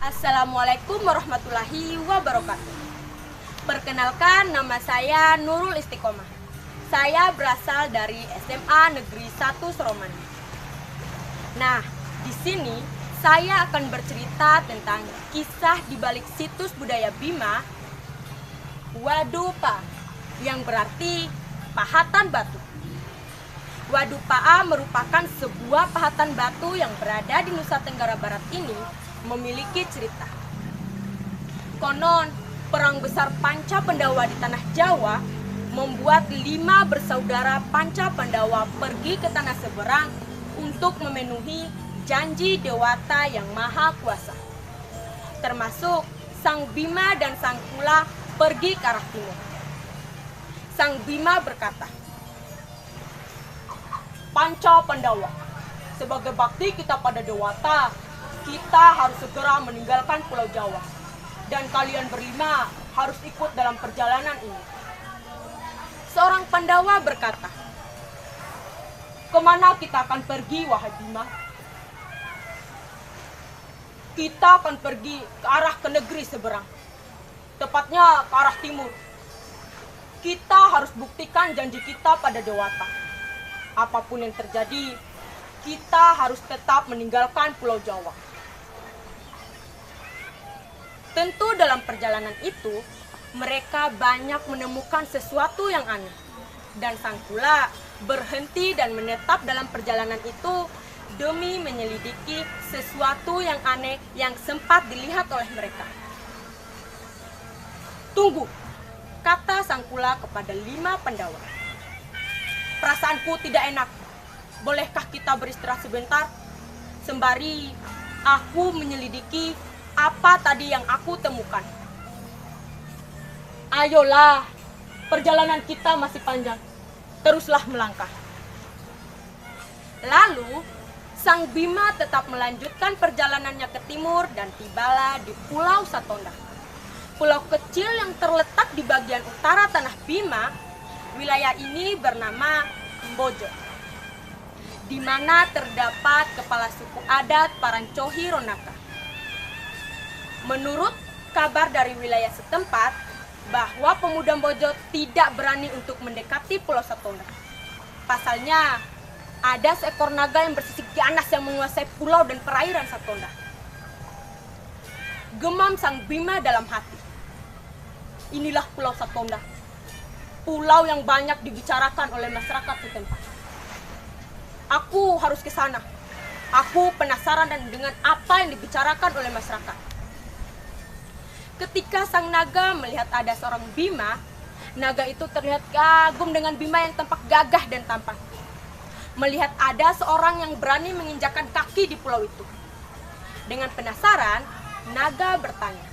Assalamualaikum warahmatullahi wabarakatuh. Perkenalkan, nama saya Nurul Istiqomah. Saya berasal dari SMA Negeri 1 Soromani. Nah, di sini saya akan bercerita tentang kisah di balik situs budaya Bima, Wadupa, yang berarti pahatan batu. Wadupaa merupakan sebuah pahatan batu yang berada di Nusa Tenggara Barat ini memiliki cerita. Konon, perang besar Panca Pandawa di tanah Jawa membuat 5 bersaudara Panca Pandawa pergi ke tanah seberang untuk memenuhi janji Dewata yang Maha Kuasa. Termasuk Sang Bima dan Sang Kula pergi ke arah timur. Sang Bima berkata, "Panca Pandawa, sebagai bakti kita pada Dewata, kita harus segera meninggalkan Pulau Jawa. Dan kalian berlima harus ikut dalam perjalanan ini." Seorang Pandawa berkata, "Kemana kita akan pergi, wahai Bima?" "Kita akan pergi ke arah ke negeri seberang, tepatnya ke arah timur. Kita harus buktikan janji kita pada Dewata. Apapun yang terjadi, kita harus tetap meninggalkan Pulau Jawa." Tentu dalam perjalanan itu, mereka banyak menemukan sesuatu yang aneh. Dan Sang Kula berhenti dan menetap dalam perjalanan itu demi menyelidiki sesuatu yang aneh yang sempat dilihat oleh mereka. "Tunggu," kata Sang Kula kepada 5 Pandawa. "Perasaanku tidak enak. Bolehkah kita beristirahat sebentar? Sembari aku menyelidiki apa tadi yang aku temukan." "Ayolah, perjalanan kita masih panjang. Teruslah melangkah." Lalu, Sang Bima tetap melanjutkan perjalanannya ke timur dan tibalah di Pulau Satonda. Pulau kecil yang terletak di bagian utara tanah Bima. Wilayah ini bernama Mbojo, di mana terdapat kepala suku adat Parancohi Ronaka. Menurut kabar dari wilayah setempat, bahwa pemuda Mbojo tidak berani untuk mendekati Pulau Satonda. Pasalnya, ada seekor naga yang bersisik ganas yang menguasai pulau dan perairan Satonda. Gemam Sang Bima dalam hati. Inilah Pulau Satonda, pulau yang banyak dibicarakan oleh masyarakat setempat. Aku harus ke sana. Aku penasaran dengan apa yang dibicarakan oleh masyarakat. Ketika sang naga melihat ada seorang Bima, naga itu terlihat kagum dengan Bima yang tampak gagah dan tampan. Melihat ada seorang yang berani menginjakkan kaki di pulau itu. Dengan penasaran, naga bertanya,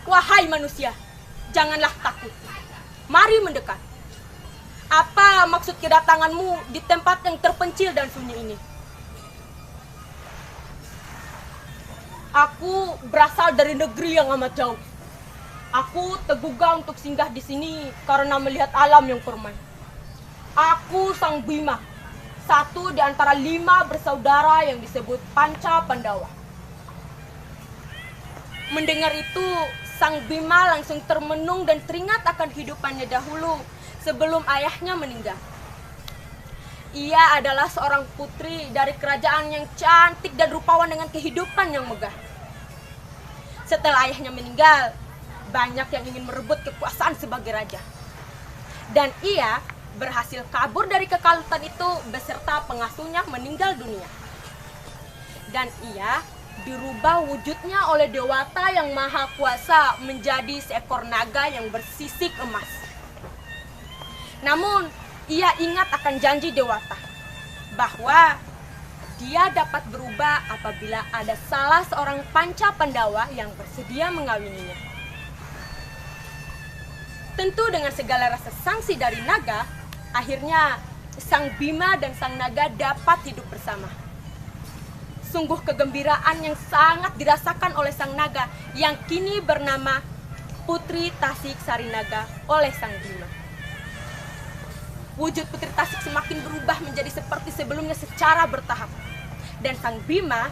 "Wahai manusia, janganlah takut. Mari mendekat. Apa maksud kedatanganmu di tempat yang terpencil dan sunyi ini?" "Aku berasal dari negeri yang amat jauh. Aku tergugah untuk singgah di sini karena melihat alam yang permai. Aku Sang Bima, satu di antara 5 bersaudara yang disebut Panca Pandawa." Mendengar itu, Sang Bima langsung termenung dan teringat akan kehidupannya dahulu sebelum ayahnya meninggal. Ia adalah seorang putri dari kerajaan yang cantik dan rupawan dengan kehidupan yang megah. Setelah ayahnya meninggal, banyak yang ingin merebut kekuasaan sebagai raja. Dan ia berhasil kabur dari kekalutan itu beserta pengasuhnya meninggal dunia. Dan ia dirubah wujudnya oleh Dewata yang Maha Kuasa menjadi seekor naga yang bersisik emas. Namun, ia ingat akan janji Dewata bahwa dia dapat berubah apabila ada salah seorang Panca Pandawa yang bersedia mengawininya. Tentu dengan segala rasa sangsi dari naga, akhirnya Sang Bima dan Sang Naga dapat hidup bersama. Sungguh kegembiraan yang sangat dirasakan oleh Sang Naga yang kini bernama Putri Tasik Sarinaga oleh Sang Bima. Wujud Putri Tasik semakin berubah menjadi seperti sebelumnya secara bertahap. Dan Sang Bima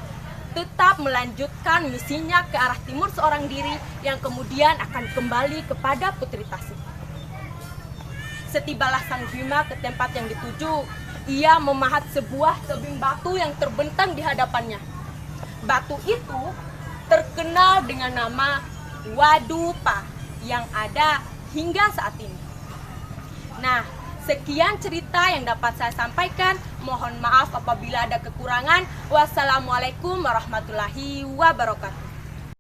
tetap melanjutkan misinya ke arah timur seorang diri yang kemudian akan kembali kepada Putri Tasik. Setibalah Sang Bima ke tempat yang dituju, ia memahat sebuah tebing batu yang terbentang di hadapannya. Batu itu terkenal dengan nama Wadupa yang ada hingga saat ini. Nah, sekian cerita yang dapat saya sampaikan. Mohon maaf apabila ada kekurangan. Wassalamualaikum warahmatullahi wabarakatuh.